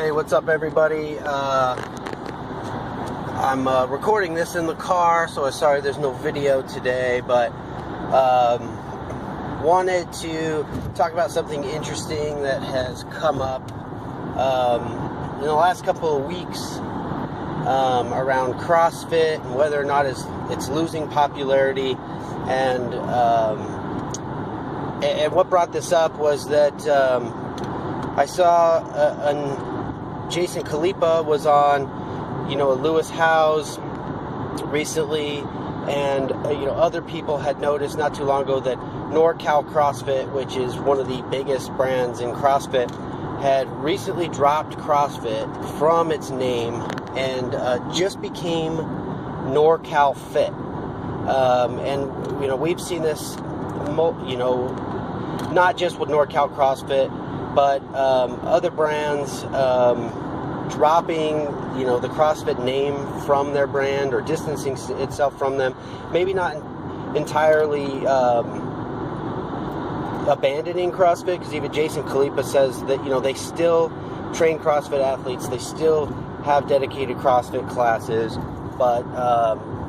Hey, what's up, everybody? I'm recording this in the car, so I'm sorry there's no video today, but wanted to talk about something interesting that has come up in the last couple of weeks around CrossFit and whether or not it's losing popularity. And what brought this up was that I saw Jason Khalipa was on, a Lewis Howes recently, and other people had noticed not too long ago that NorCal CrossFit, which is one of the biggest brands in CrossFit, had recently dropped CrossFit from its name and just became NorCal Fit. And we've seen this, not just with NorCal CrossFit, but other brands dropping, the CrossFit name from their brand or distancing itself from them. Maybe not entirely abandoning CrossFit, because even Jason Khalipa says that, they still train CrossFit athletes, they still have dedicated CrossFit classes, but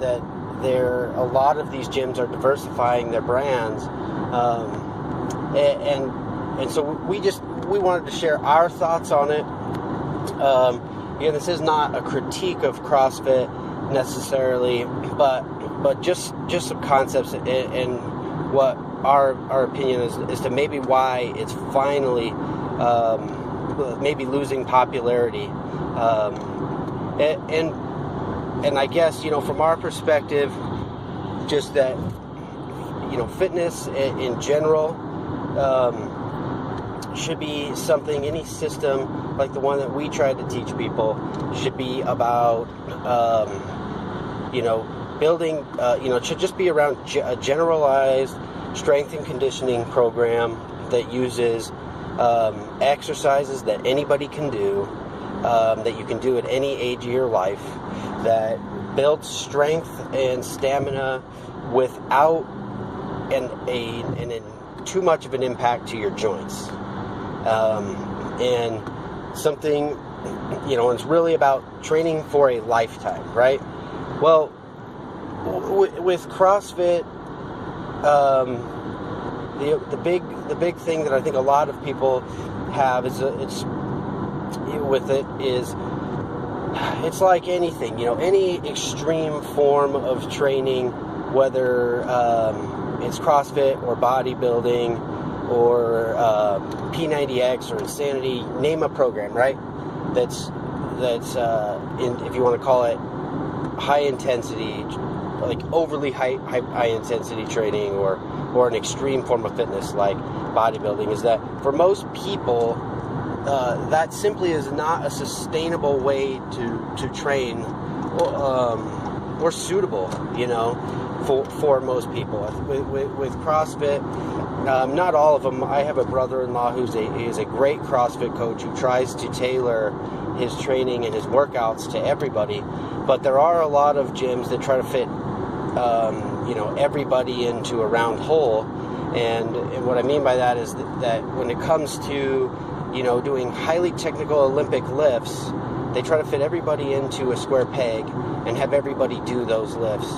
that a lot of these gyms are diversifying their brands, and so we wanted to share our thoughts on it. Again, this is not a critique of CrossFit necessarily, but just some concepts and what our opinion is to maybe why it's finally maybe losing popularity, and I guess from our perspective, just that fitness in general should be something, any system like the one that we try to teach people should be about, building, should just be around a generalized strength and conditioning program that uses exercises that anybody can do, that you can do at any age of your life, that builds strength and stamina without too much of an impact to your joints. And something, it's really about training for a lifetime, right? Well, with CrossFit, the big thing that I think a lot of people have is it's like anything, any extreme form of training, whether it's CrossFit or bodybuilding or P90X or Insanity, name a program, right? That's if you want to call it high intensity, like overly high intensity training, or an extreme form of fitness like bodybuilding, is that for most people that simply is not a sustainable way to train, or suitable, for most people. With CrossFit, not all of them. I have a brother-in-law who is a great CrossFit coach who tries to tailor his training and his workouts to everybody, but there are a lot of gyms that try to fit everybody into a round hole, and what I mean by that is that when it comes to doing highly technical Olympic lifts, they try to fit everybody into a square peg and have everybody do those lifts,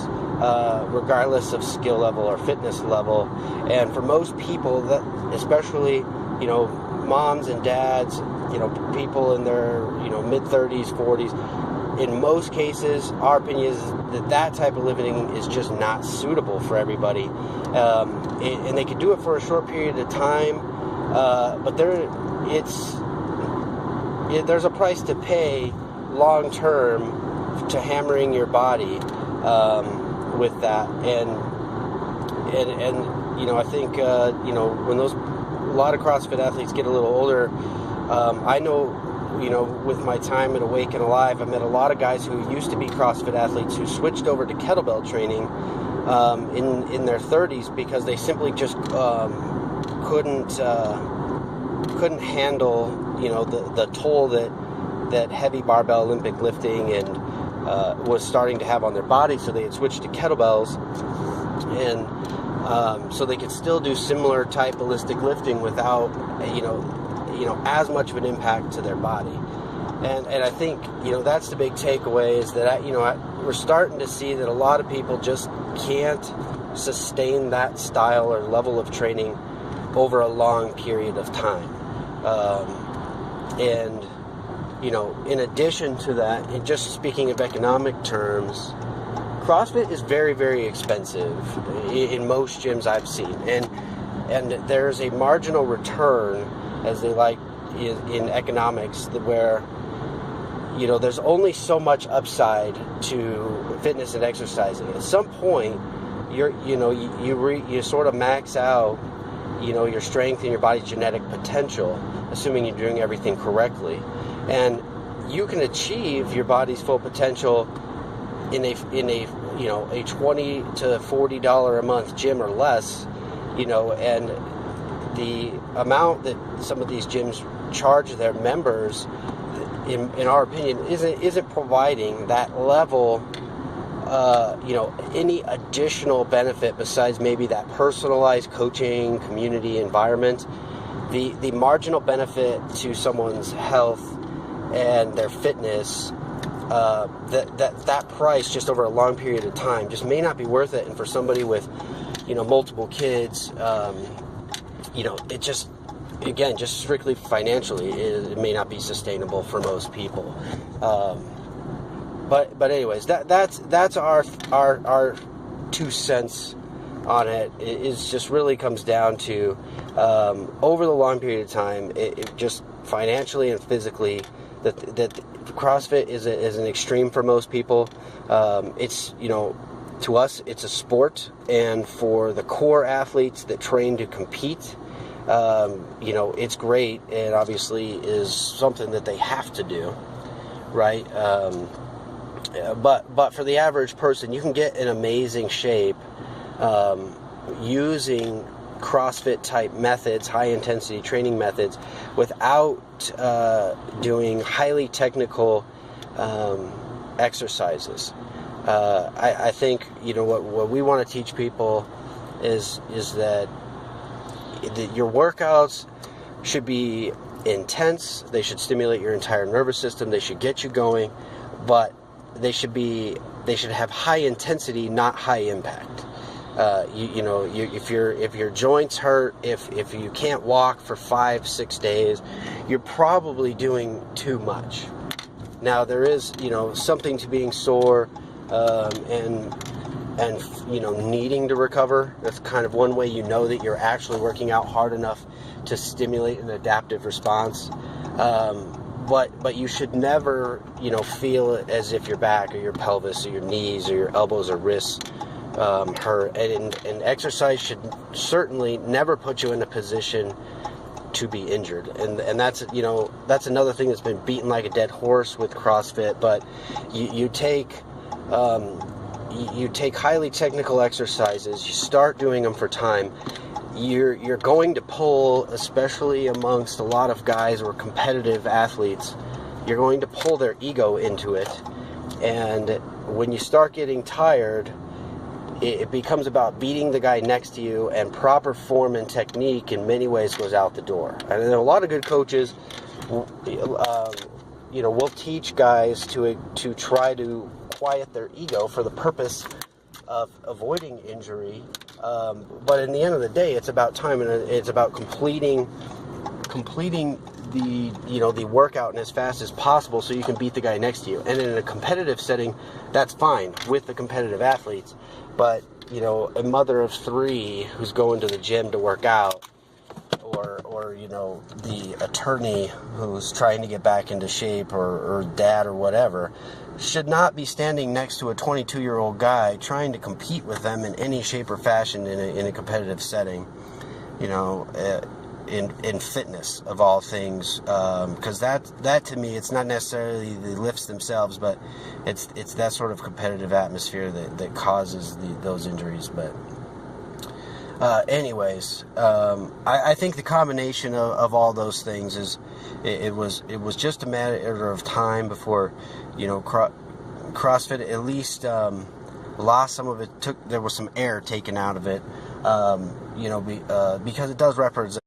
regardless of skill level or fitness level. And for most people, that especially moms and dads, people in their mid-30s, 40s, in most cases, our opinion is that type of lifting is just not suitable for everybody, and they could do it for a short period of time, but there's a price to pay long term to hammering your body with that, and I think when a lot of CrossFit athletes get a little older, I know with my time at Awake and Alive, I met a lot of guys who used to be CrossFit athletes who switched over to kettlebell training in their 30s because they simply just couldn't handle the toll that heavy barbell Olympic lifting and was starting to have on their body, so they had switched to kettlebells, and so they could still do similar type ballistic lifting without as much of an impact to their body. And I think, that's the big takeaway, is that, we're starting to see that a lot of people just can't sustain that style or level of training over a long period of time. And in addition to that, and just speaking of economic terms, CrossFit is very, very expensive in most gyms I've seen. And there's a marginal return, as they like in economics, where there's only so much upside to fitness and exercising. At some point, you sort of max out, your strength and your body's genetic potential, assuming you're doing everything correctly, and you can achieve your body's full potential in a $20 to $40 a month gym or less, and the amount that some of these gyms charge their members, in our opinion, isn't providing that level, any additional benefit besides maybe that personalized coaching community environment. The marginal benefit to someone's health and their fitness, that price just over a long period of time just may not be worth it. And for somebody with, multiple kids, it just, again, just strictly financially, it may not be sustainable for most people. But anyways, that's our 2 cents on it. It just really comes down to, over the long period of time, it just financially and physically, that CrossFit is an extreme for most people. It's, to us, it's a sport, and for the core athletes that train to compete, it's great, and obviously is something that they have to do, right? But for the average person, you can get in amazing shape using CrossFit type methods, high intensity training methods, without doing highly technical exercises. I think what we want to teach people is that your workouts should be intense. They should stimulate your entire nervous system. They should get you going, but they should have high intensity, not high impact. If your joints hurt, if you can't walk for 5-6 days, you're probably doing too much. Now, there is something to being sore and needing to recover. That's kind of one way that you're actually working out hard enough to stimulate an adaptive response. But you should never feel as if your back or your pelvis or your knees or your elbows or wrists hurt. And exercise should certainly never put you in a position to be injured. And that's another thing that's been beaten like a dead horse with CrossFit. But you take highly technical exercises, you start doing them for time, you're going to pull, especially amongst a lot of guys who are competitive athletes, you're going to pull their ego into it. And when you start getting tired, it becomes about beating the guy next to you, and proper form and technique in many ways goes out the door. And a lot of good coaches will teach guys to try to quiet their ego for the purpose of avoiding injury. But in the end of the day, it's about time, and it's about completing the workout as fast as possible so you can beat the guy next to you. And in a competitive setting, that's fine with the competitive athletes. But a mother of 3 who's going to the gym to work out, or the attorney who's trying to get back into shape, or dad or whatever, should not be standing next to a 22-year-old guy trying to compete with them in any shape or fashion in a competitive setting. In fitness of all things, because that to me, it's not necessarily the lifts themselves, but it's that sort of competitive atmosphere that causes those injuries. But anyways, I think the combination of all those things is it was just a matter of time before CrossFit at least lost some of it. There was some air taken out of it. Because it does represent